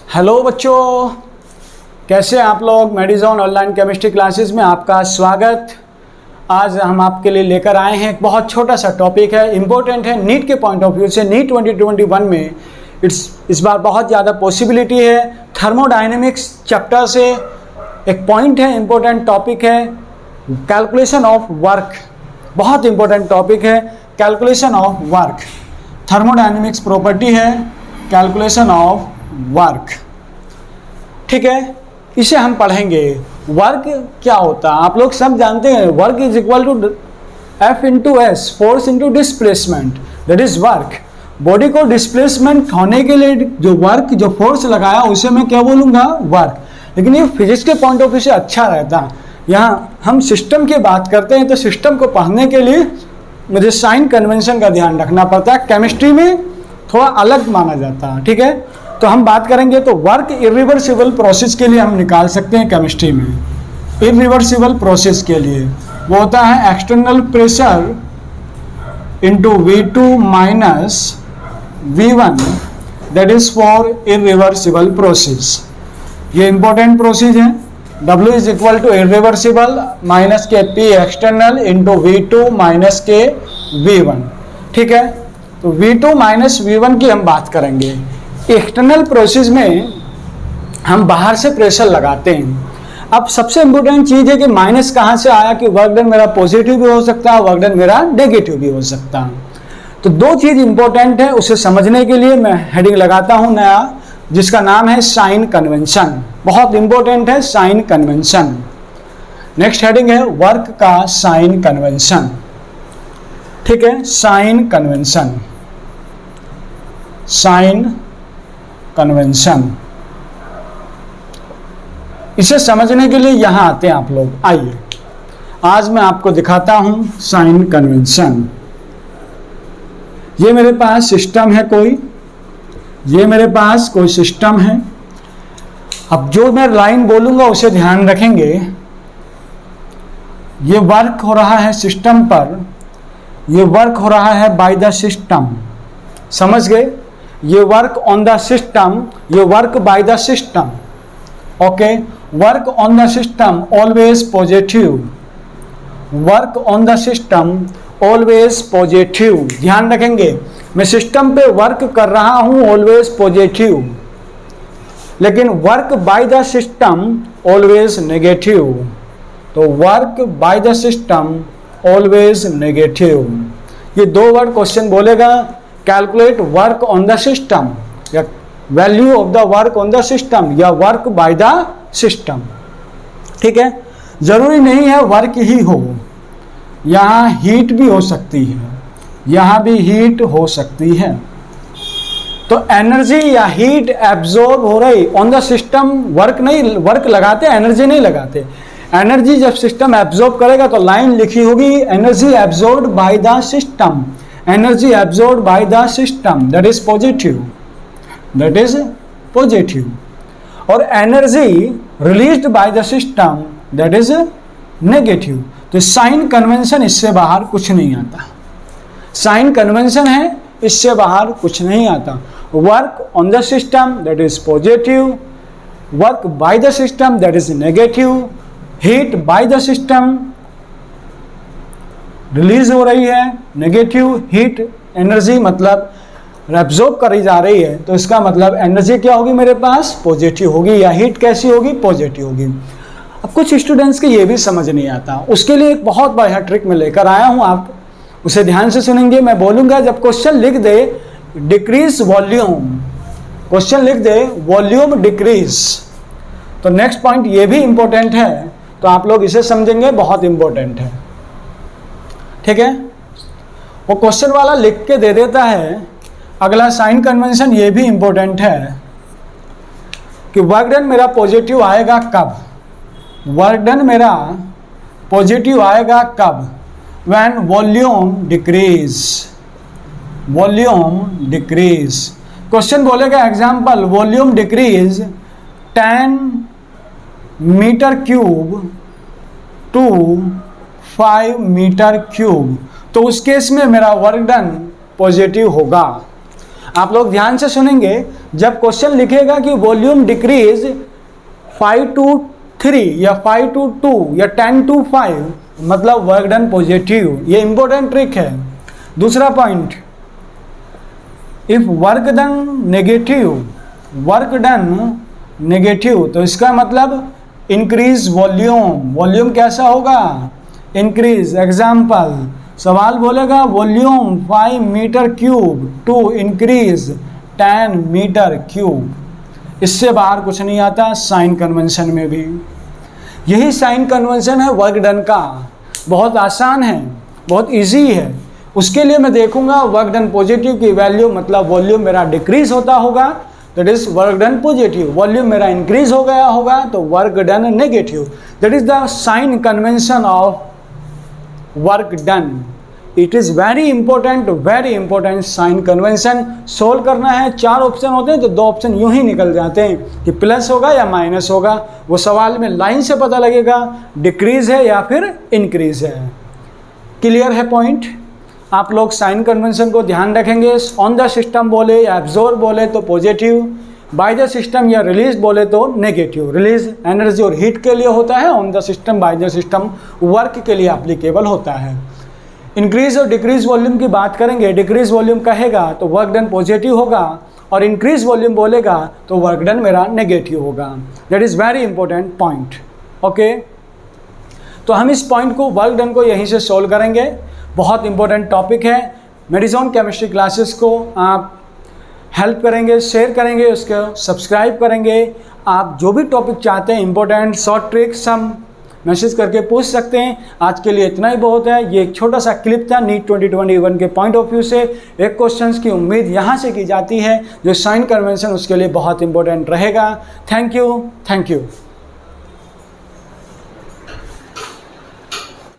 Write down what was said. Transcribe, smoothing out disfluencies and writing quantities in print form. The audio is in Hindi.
हेलो बच्चों, कैसे हैं आप लोग। मेडिजोन ऑनलाइन केमिस्ट्री क्लासेस में आपका स्वागत। आज हम आपके लिए लेकर आए हैं एक बहुत छोटा सा टॉपिक है, इम्पोर्टेंट है नीट के पॉइंट ऑफ व्यू से। नीट 2021 में इस बार बहुत ज़्यादा पॉसिबिलिटी है। थर्मोडायनेमिक्स चैप्टर से एक पॉइंट है, इम्पोर्टेंट टॉपिक है कैलकुलेशन ऑफ वर्क। बहुत इम्पोर्टेंट टॉपिक है calculation of work. Thermodynamics property है कैलकुलेशन ऑफ वर्क, ठीक है। इसे हम पढ़ेंगे। वर्क क्या होता है आप लोग सब जानते हैं। Work is equal to F into S, force into displacement, that is work. Body को डिस्प्लेसमेंट होने के लिए जो वर्क, जो फोर्स लगाया उसे मैं क्या बोलूँगा, वर्क। लेकिन ये फिजिक्स के पॉइंट ऑफ व्यू से अच्छा रहता। यहाँ हम सिस्टम की बात करते हैं तो सिस्टम को पढ़ने के लिए मुझे साइन कन्वेंशन का ध्यान रखना पड़ता है। केमिस्ट्री में थोड़ा अलग माना जाता है, ठीक है। तो हम बात करेंगे तो वर्क इरिवर्सिबल प्रोसेस के लिए हम निकाल सकते हैं केमिस्ट्री में। इरिवर्सिबल प्रोसेस के लिए वो होता है external pressure into V2 minus V1, that is for irreversible process. ये इंपॉर्टेंट प्रोसेस है। W is equal to irreversible minus के P external into V2 minus के V1, ठीक है। तो V2 माइनस V1 की हम बात करेंगे। एक्सटर्नल प्रोसेस में हम बाहर से प्रेशर लगाते हैं। अब सबसे इंपॉर्टेंट चीज़ है कि माइनस कहाँ से आया, कि वर्क डन मेरा पॉजिटिव भी हो सकता है, वर्क डन मेरा नेगेटिव भी हो सकता है। तो दो चीज़ इंपॉर्टेंट है, उसे समझने के लिए मैं हेडिंग लगाता हूँ नया, जिसका नाम है साइन कन्वेंशन। बहुत इंपॉर्टेंट है साइन कन्वेंशन। नेक्स्ट हेडिंग है वर्क का साइन कन्वेंशन, ठीक है। साइन कन्वेंशन, साइन कन्वेंशन, इसे समझने के लिए यहां आते हैं आप लोग। आइए आज मैं आपको दिखाता हूं साइन कन्वेंशन। ये मेरे पास सिस्टम है कोई, ये मेरे पास कोई सिस्टम है। अब जो मैं लाइन बोलूंगा उसे ध्यान रखेंगे। ये वर्क हो रहा है सिस्टम पर, ये वर्क हो रहा है बाय द सिस्टम, समझ गए। ये वर्क ऑन द सिस्टम, ये work by the system, okay. Work on the system always positive, work on the system always positive. ध्यान रखेंगे, मैं सिस्टम पे वर्क कर रहा हूं ऑलवेज पॉजिटिव, लेकिन work by the system always negative. तो work by the system always negative. ये दो वर्ड क्वेश्चन बोलेगा, calculate work on the system, या value of the work on the system, या वर्क बाय द सिस्टम, ठीक है। जरूरी नहीं है वर्क ही हो, यहाँ हीट भी हो सकती है, यहाँ भी हीट हो सकती है। तो एनर्जी या हीट एब्जॉर्ब हो रही ऑन द सिस्टम। वर्क नहीं, वर्क लगाते, एनर्जी नहीं लगाते। एनर्जी जब सिस्टम एब्जॉर्ब करेगा तो लाइन लिखी होगी energy absorb by the system, energy absorb by the system, that is positive, that is positive. और energy released by the system, that is negative. तो साइन कन्वेंशन इससे बाहर कुछ नहीं आता। साइन कन्वेंशन है, इससे बाहर कुछ नहीं आता। Work on the system that is positive, work by the system that is negative. Heat bye the system release हो रही है, नेगेटिव। हीट एनर्जी मतलब एब्जॉर्ब करी जा रही है, तो इसका मतलब एनर्जी क्या होगी मेरे पास, पॉजिटिव होगी। या हीट कैसी होगी, पॉजिटिव होगी। अब कुछ स्टूडेंट्स के ये भी समझ नहीं आता, उसके लिए एक बहुत बढ़िया ट्रिक मैं लेकर आया हूँ, आप उसे ध्यान से सुनेंगे। मैं बोलूँगा, जब क्वेश्चन लिख दे डिक्रीज वॉल्यूम, क्वेश्चन लिख दे वॉल्यूम डिक्रीज, तो नेक्स्ट पॉइंट ये भी इंपॉर्टेंट है, तो आप लोग इसे समझेंगे, बहुत इंपॉर्टेंट है, ठीक है। वो क्वेश्चन वाला लिख के दे देता है। अगला साइन कन्वेंशन ये भी इंपॉर्टेंट है कि वर्क डन मेरा पॉजिटिव आएगा कब, वर्क डन मेरा पॉजिटिव आएगा कब, when volume decrease, volume decrease. Question बोलेगा example, volume decrease 10 metre cube to 5 metre cube, तो उस केस में मेरा वर्क डन पॉजिटिव होगा। आप लोग ध्यान से सुनेंगे जब क्वेश्चन लिखेगा कि वॉल्यूम डिक्रीज 5 to 3 या 5 to 2 या 10 to 5, मतलब वर्क डन पॉजिटिव। ये इंपॉर्टेंट ट्रिक है। दूसरा point, if work done negative, तो इसका मतलब इंक्रीज वॉल्यूम। वॉल्यूम कैसा होगा? इंक्रीज। एग्जाम्पल, सवाल बोलेगा volume 5 metre cube to increase 10 metre cube. इससे बाहर कुछ नहीं आता साइन कन्वेंशन में भी। यही साइन कन्वेंशन है वर्क डन का। बहुत आसान है, बहुत इजी है। उसके लिए मैं देखूंगा वर्क डन पॉजिटिव की वैल्यू, मतलब वॉल्यूम मेरा डिक्रीज होता होगा, that is work done positive. Volume मेरा इंक्रीज हो गया होगा तो work done negative. That is the sign convention of work done. It is very important sign convention. Solve करना है, 4 ऑप्शन होते हैं तो 2 ऑप्शन यूं ही निकल जाते हैं कि प्लस होगा या माइनस होगा। वो सवाल में लाइन से पता लगेगा डिक्रीज है या फिर इंक्रीज है। क्लियर है पॉइंट? आप लोग साइन कन्वेंशन को ध्यान रखेंगे। ऑन द सिस्टम बोले या एब्जॉर्ब बोले तो पॉजिटिव, बाय द सिस्टम या रिलीज बोले तो नेगेटिव। रिलीज एनर्जी और हीट के लिए होता है, on the system by the system work के लिए एप्लीकेबल होता है। इंक्रीज और डिक्रीज वॉल्यूम की बात करेंगे। डिक्रीज वॉल्यूम कहेगा तो वर्क डन पॉजिटिव होगा, और इंक्रीज वॉल्यूम बोलेगा तो वर्क डन मेरा नेगेटिव होगा। That is very important point. Okay, तो हम इस पॉइंट को, वर्क डन को यहीं से सॉल्व करेंगे। बहुत इंपॉर्टेंट टॉपिक है। मेडिजोन केमिस्ट्री क्लासेस को आप हेल्प करेंगे, शेयर करेंगे, उसको सब्सक्राइब करेंगे। आप जो भी टॉपिक चाहते हैं इंपॉर्टेंट शॉर्ट ट्रिक्स, हम मैसेज करके पूछ सकते हैं। आज के लिए इतना ही बहुत है। ये एक छोटा सा क्लिप था नीट 2021 के पॉइंट ऑफ व्यू से। एक क्वेश्चंस की उम्मीद यहाँ से की जाती है जो साइन कन्वेंशन उसके लिए बहुत इंपॉर्टेंट रहेगा। Thank you.